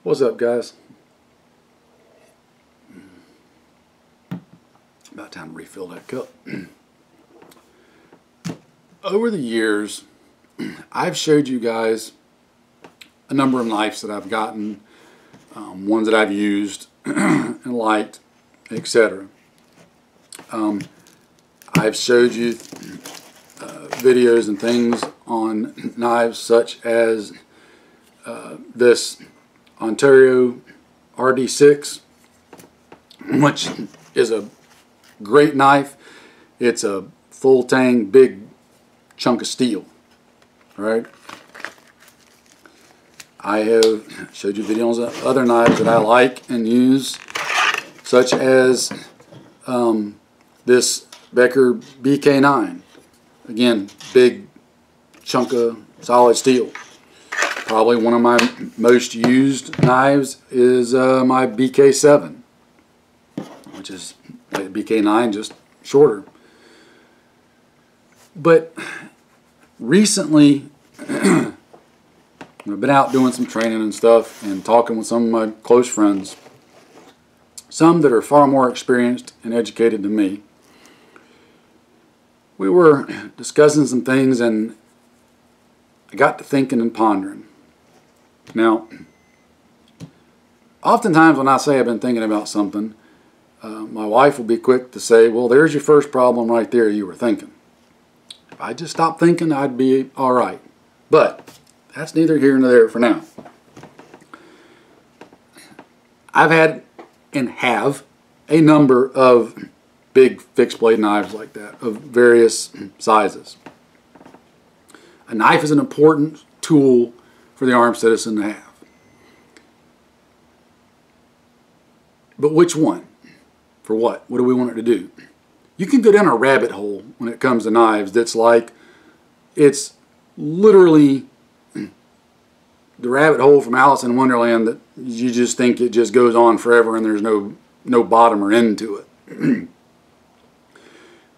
What's up, guys? About time to refill that cup. Over the years, I've showed you guys a number of knives that I've gotten, ones that I've used and liked, etc. I've showed you videos and things on knives such as this Ontario RD6, which is a great knife. It's a full tang, big chunk of steel, right? I have showed you videos of other knives that I like and use, such as this Becker BK9. Again, big chunk of solid steel. Probably one of my most used knives is my BK7, which is like BK9, just shorter. But recently, I've been out doing some training and stuff and talking with some of my close friends, some that are far more experienced and educated than me. We were discussing some things and I got to thinking and pondering. Now, oftentimes when I say I've been thinking about something, my wife will be quick to say, well, there's your first problem right there, you were thinking. If I just stopped thinking, I'd be all right. But that's neither here nor there for now. I've had and have a number of big fixed blade knives like that of various sizes. A knife is an important tool for the armed citizen to have. But which one? For what? What do we want it to do? You can go down a rabbit hole when it comes to knives that's like, it's literally the rabbit hole from Alice in Wonderland that you just think it just goes on forever and there's no bottom or end to it.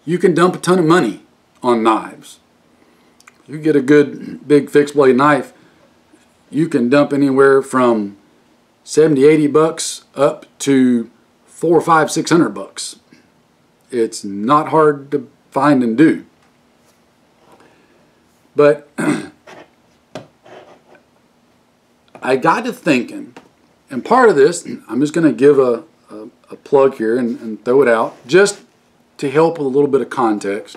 You can dump a ton of money on knives. You get a good big fixed blade knife, you can dump anywhere from 70, 80 bucks up to $400, $500, $600. It's not hard to find and do. But I got to thinking, and part of this, I'm just going to give a plug here and throw it out, just to help with a little bit of context.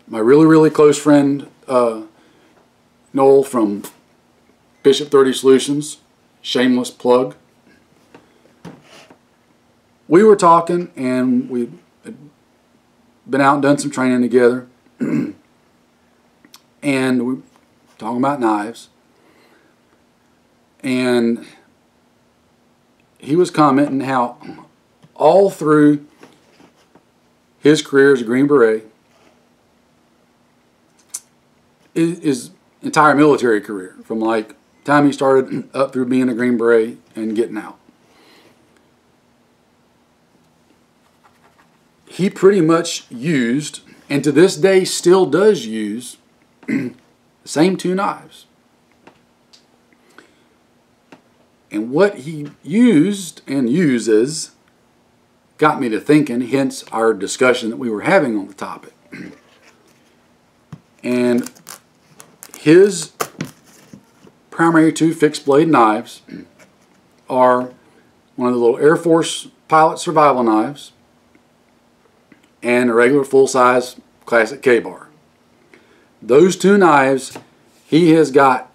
My really, really close friend, Noel from Bishop 30 Solutions, shameless plug. We were talking and we had been out and done some training together and we were talking about knives, and he was commenting how all through his career as a Green Beret, his entire military career, from like time he started up through being a Green Beret and getting out, he pretty much used, and to this day still does use, the same two knives. And what he used and uses got me to thinking, hence our discussion that we were having on the topic. And his primary two fixed blade knives are one of the little Air Force pilot survival knives and a regular full-size classic K-bar. Those two knives he has got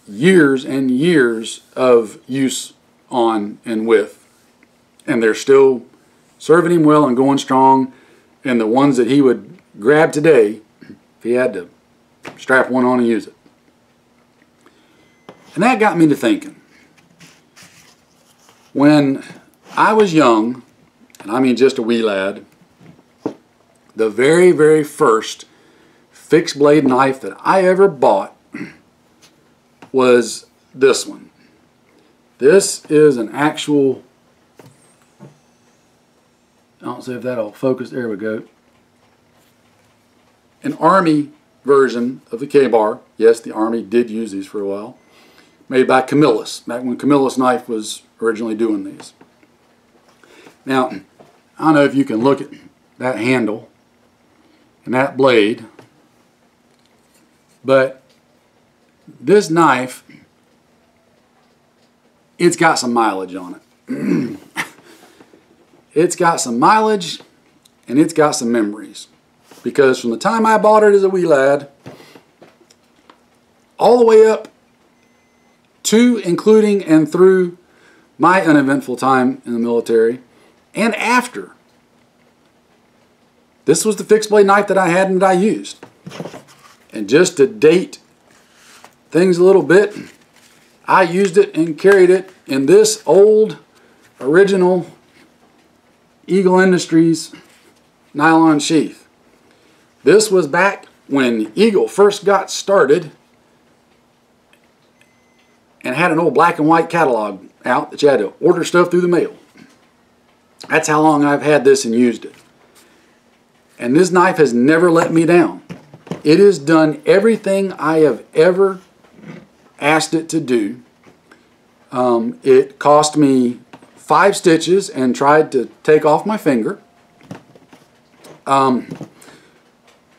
years and years of use on and with, and they're still serving him well and going strong. And the ones that he would grab today, if he had to strap one on and use it. And that got me to thinking. When I was young, and I mean just a wee lad, the very, very first fixed blade knife that I ever bought was this one. This is an actual, I don't see if that'll focus, there we go, an Army version of the K-bar. Yes, the Army did use these for a while. made by Camillus, back when Camillus Knife was originally doing these. Now, I don't know if you can look at that handle and that blade, but this knife, it's got some mileage on it. It's got some mileage and it's got some memories. Because from the time I bought it as a wee lad, all the way up to, including, and through my uneventful time in the military, and after, this was the fixed blade knife that I had and that I used. And just to date things a little bit, I used it and carried it in this old, original Eagle Industries nylon sheath. This was back when Eagle first got started and had an old black and white catalog out that you had to order stuff through the mail. That's how long I've had this and used it. And this knife has never let me down. It has done everything I have ever asked it to do. It cost me 5 stitches and tried to take off my finger.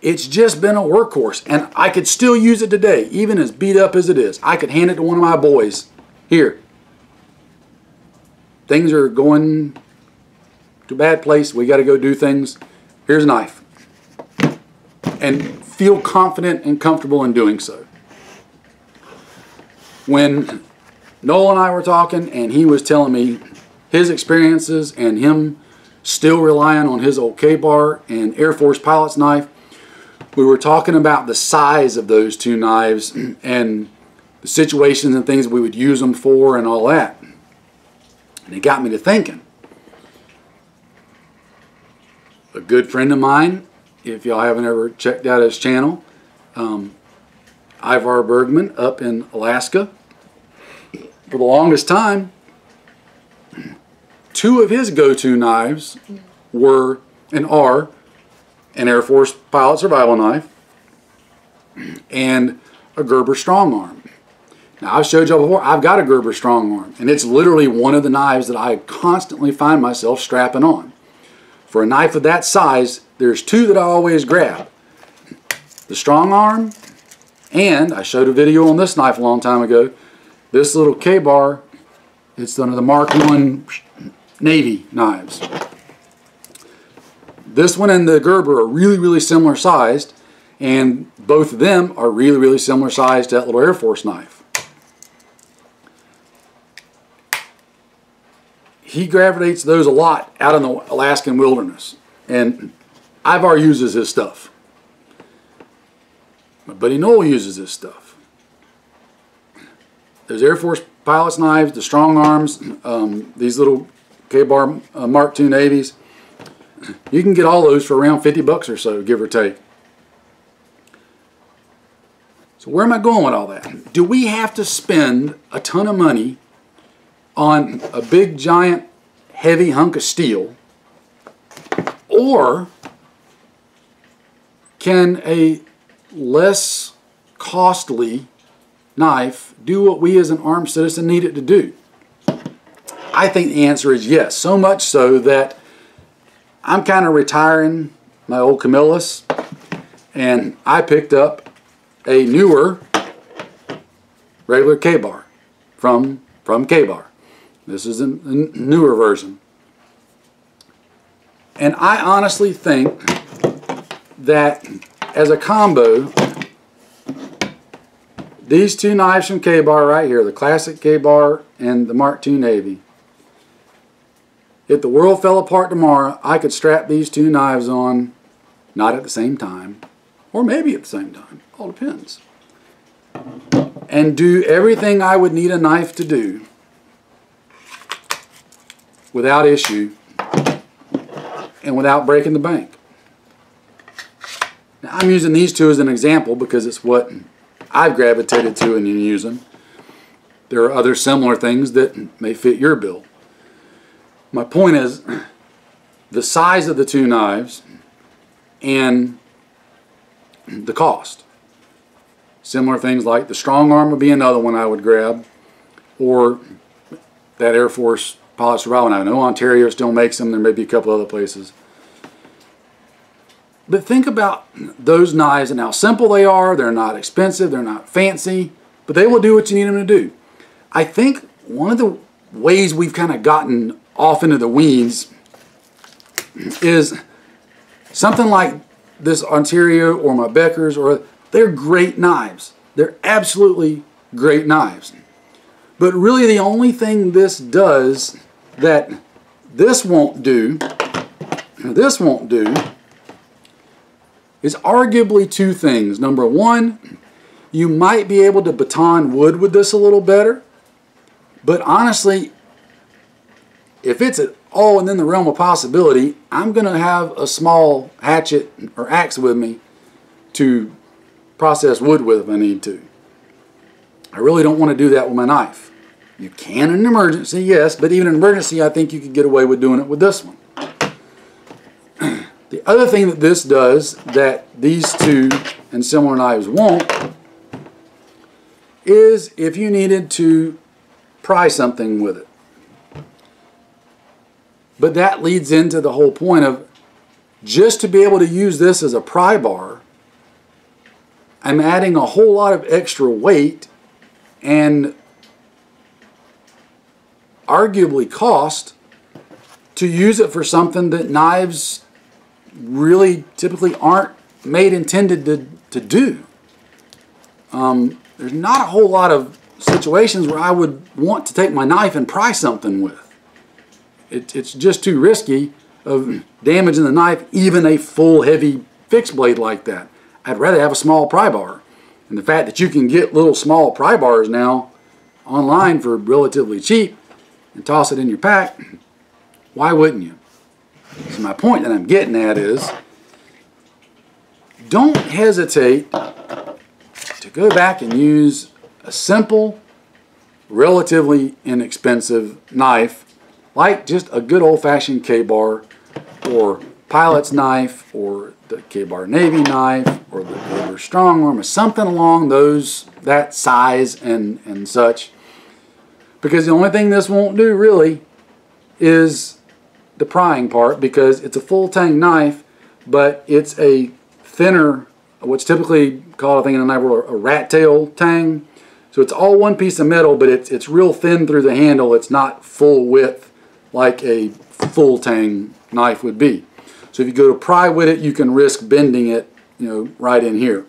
It's just been a workhorse, and I could still use it today, even as beat up as it is. I could hand it to one of my boys. Here, things are going to a bad place. We got to go do things. Here's a knife. And feel confident and comfortable in doing so. When Noel and I were talking, and he was telling me his experiences and him still relying on his old K-bar and Air Force pilot's knife, we were talking about the size of those two knives and the situations and things we would use them for and all that. And it got me to thinking. A good friend of mine, if y'all haven't ever checked out his channel, Ivar Bergman up in Alaska, for the longest time, 2 of his go-to knives were and are an Air Force pilot survival knife and a Gerber strong arm. Now, I've showed y'all before, I've got a Gerber strong arm, and it's literally one of the knives that I constantly find myself strapping on. For a knife of that size, there's 2 that I always grab. The strong arm, and I showed a video on this knife a long time ago, this little K-bar, it's one of the Mark I Navy knives. This one and the Gerber are really, really similar sized, and both of them are really, really similar sized to that little Air Force knife. He gravitates those a lot out in the Alaskan wilderness, and Ivar uses his stuff. My buddy Noel uses his stuff. Those Air Force pilot's knives, the strong arms, these little K-bar Mark II Navies, you can get all those for around 50 bucks or so, give or take. So where am I going with all that? Do we have to spend a ton of money on a big, giant, heavy hunk of steel? Or can a less costly knife do what we as an armed citizen need it to do? I think the answer is yes. So much so that I'm kind of retiring my old Camillus, and I picked up a newer regular K-bar from K-bar. This is a newer version. And I honestly think that as a combo, these 2 knives from K-bar right here, the classic K-bar and the Mark II Navy, if the world fell apart tomorrow, I could strap these 2 knives on, not at the same time, or maybe at the same time, all depends, and do everything I would need a knife to do without issue and without breaking the bank. Now, I'm using these 2 as an example because it's what I've gravitated to and use them. There are other similar things that may fit your bill. My point is the size of the 2 knives and the cost. Similar things like the strong arm would be another one I would grab. or that Air Force pilot survival knife. I know Ontario still makes them. There may be a couple other places. But think about those knives and how simple they are. They're not expensive. They're not fancy. But they will do what you need them to do. I think one of the ways we've kind of gotten off into the weeds is something like this Ontario or my Beckers, or they're great knives. They're absolutely great knives. But really the only thing this does that this won't do, is arguably two things. Number one, you might be able to baton wood with this a little better. But honestly, if it's at all within the realm of possibility, I'm going to have a small hatchet or axe with me to process wood with if I need to. I really don't want to do that with my knife. You can in an emergency, yes, but even in an emergency, I think you could get away with doing it with this one. The other thing that this does that these two and similar knives won't is if you needed to pry something with it. But that leads into the whole point of just to be able to use this as a pry bar, I'm adding a whole lot of extra weight and arguably cost to use it for something that knives really typically aren't intended to do. There's not a whole lot of situations where I would want to take my knife and pry something with. It's just too risky of damaging the knife, even a full heavy fixed blade like that. I'd rather have a small pry bar. And the fact that you can get little small pry bars now online for relatively cheap and toss it in your pack, why wouldn't you? So my point that I'm getting at is, don't hesitate to go back and use a simple, relatively inexpensive knife like just a good old-fashioned K-bar or pilot's knife or the K-bar Navy knife or the Weber strong arm or something along that size and such. Because the only thing this won't do really is the prying part, because it's a full tang knife, but it's a thinner, what's typically called, I think in the knife world, a rat tail tang. So it's all one piece of metal, but it's real thin through the handle. It's not full width like a full tang knife would be. So if you go to pry with it, you can risk bending it, right in here.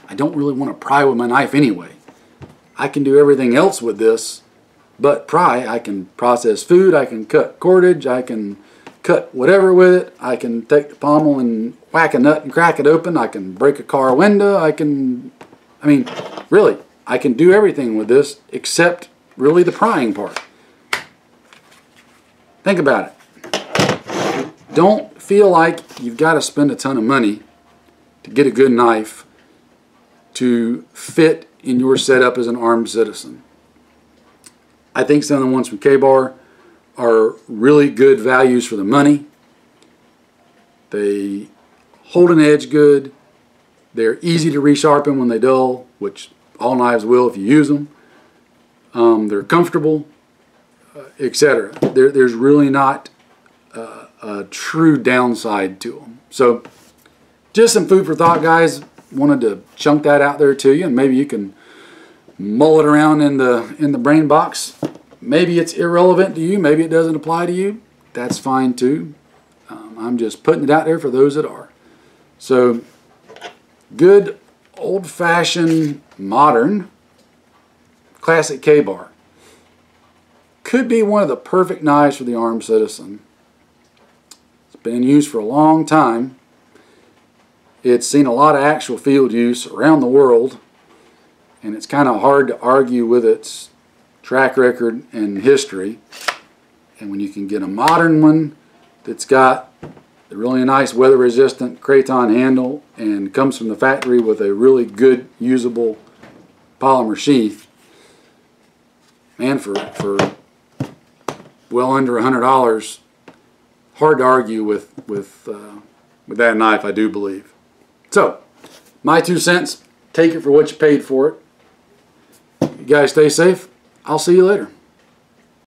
I don't really want to pry with my knife anyway. I can do everything else with this, but pry. I can process food, I can cut cordage, I can cut whatever with it. I can take the pommel and whack a nut and crack it open. I can break a car window. Really, I can do everything with this except really the prying part. Think about it. Don't feel like you've got to spend a ton of money to get a good knife to fit in your setup as an armed citizen. I think some of the ones from K-Bar are really good values for the money. They hold an edge good. They're easy to resharpen when they dull, which all knives will if you use them. They're comfortable, etc. There's really not a true downside to them. So just some food for thought, guys. Wanted to chunk that out there to you, and maybe you can mull it around in the brain box. Maybe it's irrelevant to you. Maybe it doesn't apply to you. That's fine too. I'm just putting it out there for those that are. So good old-fashioned modern classic K-Bar could be one of the perfect knives for the armed citizen. It's been in use for a long time. It's seen a lot of actual field use around the world, and it's kind of hard to argue with its track record and history. And when you can get a modern one that's got a really nice weather-resistant Kraton handle and comes from the factory with a really good usable polymer sheath, man, for well under $100, hard to argue with that knife, I do believe. So, my 2 cents. Take it for what you paid for it. You guys stay safe. I'll see you later.